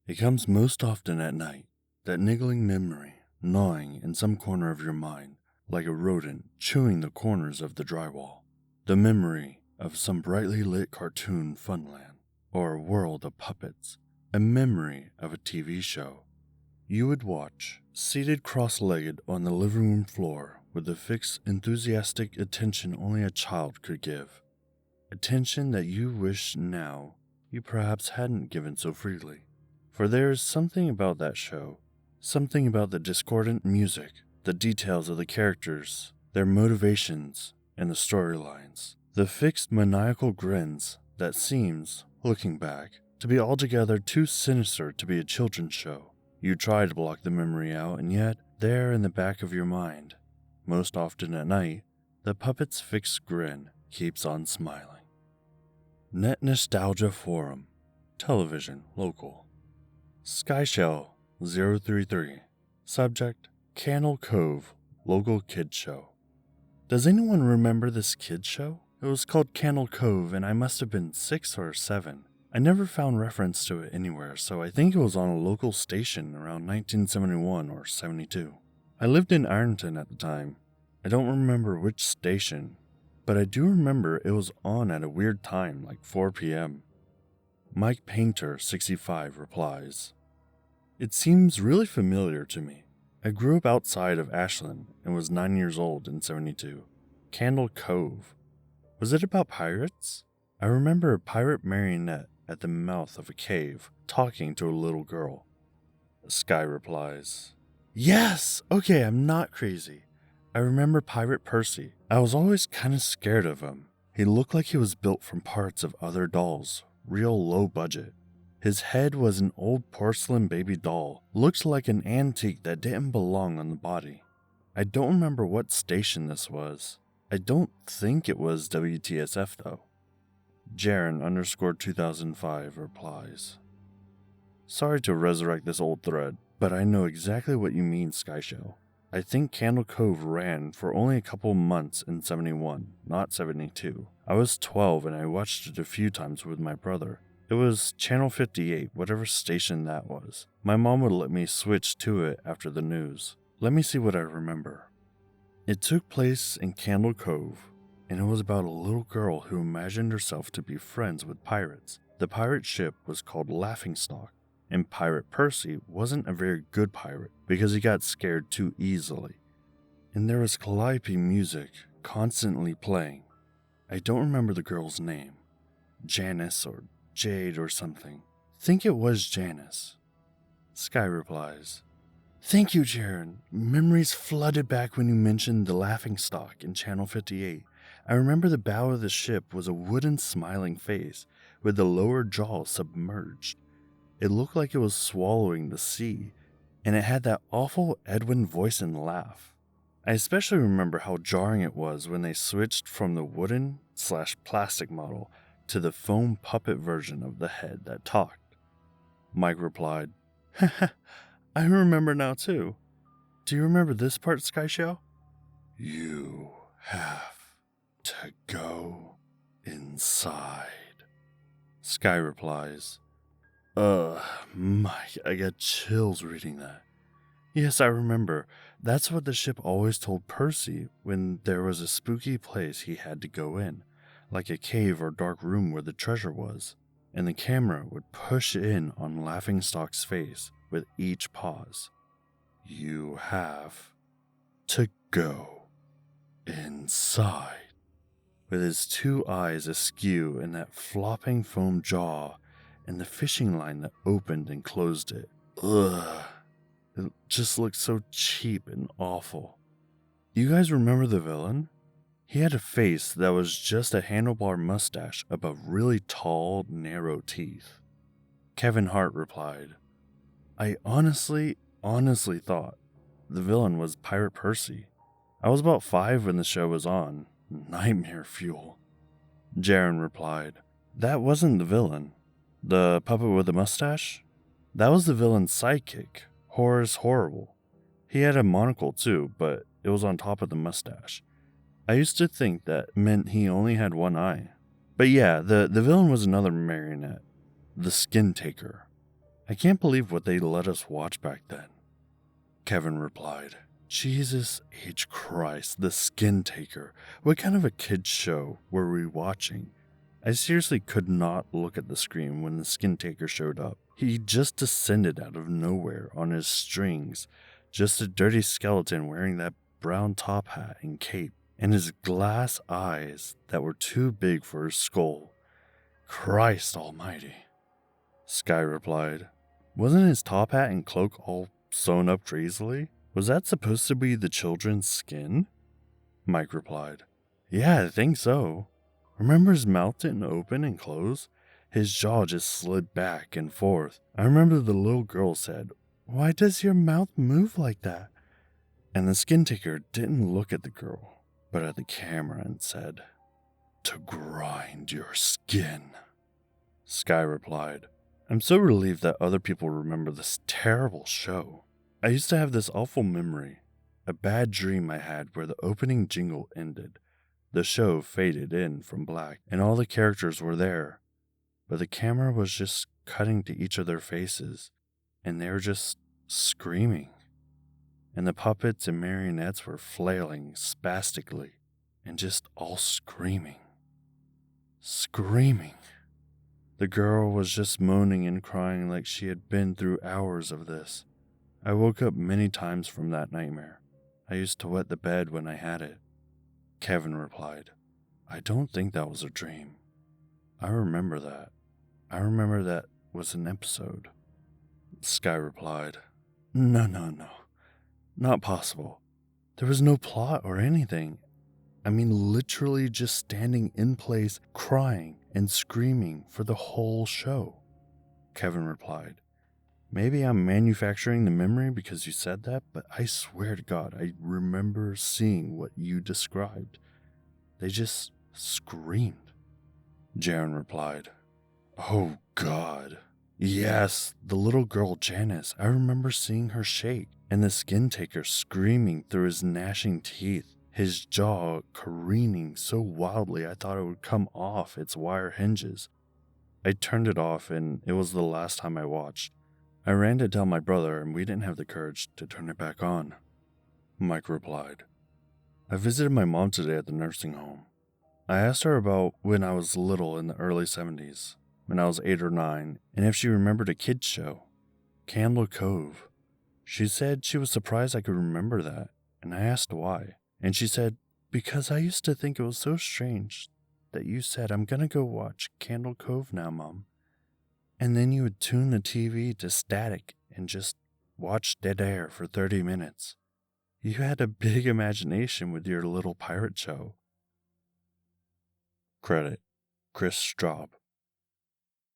It comes most often at night, that niggling memory gnawing in some corner of your mind like a rodent chewing the corners of the drywall. The memory of some brightly lit cartoon funland or a world of puppets. A memory of a TV show you would watch, seated cross-legged on the living room floor with the fixed, enthusiastic attention only a child could give. Attention that you wish now you perhaps hadn't given so freely. For there is something about that show, something about the discordant music, the details of the characters, their motivations, and the storylines, the fixed maniacal grins that seems, looking back, to be altogether too sinister to be a children's show. You try to block the memory out, and yet, there in the back of your mind, most often at night, the puppet's fixed grin keeps on smiling. Net Nostalgia Forum, Television, Local. Skyshell 033, Subject, Candle Cove, Local Kids Show. Does anyone remember this kids show? It was called Candle Cove, and I must have been 6 or 7. I never found reference to it anywhere, so I think it was on a local station around 1971 or 72. I lived in Ironton at the time. I don't remember which station, but I do remember it was on at a weird time, like 4 p.m. Mike Painter, 65, replies, "It seems really familiar to me. I grew up outside of Ashland and was 9 years old in 72. Candle Cove. Was it about pirates? I remember a pirate marionette at the mouth of a cave, talking to a little girl." Sky replies, "Yes! Okay, I'm not crazy. I remember Pirate Percy. I was always kind of scared of him. He looked like he was built from parts of other dolls, real low budget. His head was an old porcelain baby doll, looked like an antique that didn't belong on the body. I don't remember what station this was. I don't think it was WTSF though." Jaren _2005 replies, "Sorry to resurrect this old thread, but I know exactly what you mean, Skyshell. I think Candle Cove ran for only a couple months in 71, not 72. I was 12 and I watched it a few times with my brother. It was Channel 58, whatever station that was. My mom would let me switch to it after the news. Let me see what I remember. It took place in Candle Cove, and it was about a little girl who imagined herself to be friends with pirates. The pirate ship was called Laughingstock, and Pirate Percy wasn't a very good pirate because he got scared too easily. And there was calliope music constantly playing. I don't remember the girl's name. Janice or Jade or something. Think it was Janice." Sky replies, "Thank you, Jaren. Memories flooded back when you mentioned the Laughingstock in Channel 58. I remember the bow of the ship was a wooden smiling face with the lower jaw submerged. It looked like it was swallowing the sea, and it had that awful Edwin voice and laugh. I especially remember how jarring it was when they switched from the wooden/plastic model to the foam puppet version of the head that talked." Mike replied, "I remember now too. Do you remember this part, Skyshell? You have to go inside." Sky replies, Mike, I got chills reading that. Yes, I remember. That's what the ship always told Percy when there was a spooky place he had to go in, like a cave or dark room where the treasure was, and the camera would push in on Laughingstock's face with each pause. You have to go inside. With his 2 eyes askew and that flopping foam jaw and the fishing line that opened and closed it. Ugh. It just looked so cheap and awful. You guys remember the villain? He had a face that was just a handlebar mustache above really tall, narrow teeth. Kevin Hart replied, "I honestly thought the villain was Pirate Percy. I was about 5 when the show was on. Nightmare fuel." Jaren replied, "That wasn't the villain. The puppet with the mustache? That was the villain's sidekick, Horace Horrible. He had a monocle too, but it was on top of the mustache. I used to think that meant he only had one eye. But yeah, the villain was another marionette, the Skin Taker. I can't believe what they let us watch back then. Kevin replied, Jesus H. Christ, the Skin Taker. What kind of a kid's show were we watching? I seriously could not look at the screen when the Skin Taker showed up. He just descended out of nowhere on his strings, just a dirty skeleton wearing that brown top hat and cape, and his glass eyes that were too big for his skull. Christ almighty. Sky replied, wasn't his top hat and cloak all sewn up crazily? Was that supposed to be the children's skin? Mike replied, yeah, I think so. Remember his mouth didn't open and close? His jaw just slid back and forth. I remember the little girl said, why does your mouth move like that? And the Skin Taker didn't look at the girl, but at the camera and said, to grind your skin. Sky replied, I'm so relieved that other people remember this terrible show. I used to have this awful memory, a bad dream I had where the opening jingle ended. The show faded in from black, and all the characters were there, but the camera was just cutting to each of their faces, and they were just screaming. And the puppets and marionettes were flailing spastically, and just all screaming. Screaming. The girl was just moaning and crying like she had been through hours of this. I woke up many times from that nightmare. I used to wet the bed when I had it. Kevin replied, I don't think that was a dream. I remember that. I remember that was an episode. Sky replied, No. Not possible. There was no plot or anything. I mean, literally just standing in place, crying and screaming for the whole show. Kevin replied, maybe I'm manufacturing the memory because you said that, but I swear to God, I remember seeing what you described. They just screamed. Jaren replied, oh God. Yes, the little girl Janice. I remember seeing her shake, and the Skin Taker screaming through his gnashing teeth, his jaw careening so wildly I thought it would come off its wire hinges. I turned it off, and it was the last time I watched. I ran to tell my brother, and we didn't have the courage to turn it back on. Mike replied, I visited my mom today at the nursing home. I asked her about when I was little in the early 70s, when I was 8 or 9, and if she remembered a kid's show, Candle Cove. She said she was surprised I could remember that, and I asked why. And she said, because I used to think it was so strange that you said, I'm gonna go watch Candle Cove now, Mom. And then you would tune the TV to static and just watch dead air for 30 minutes. You had a big imagination with your little pirate show. Credit, Kris Straub.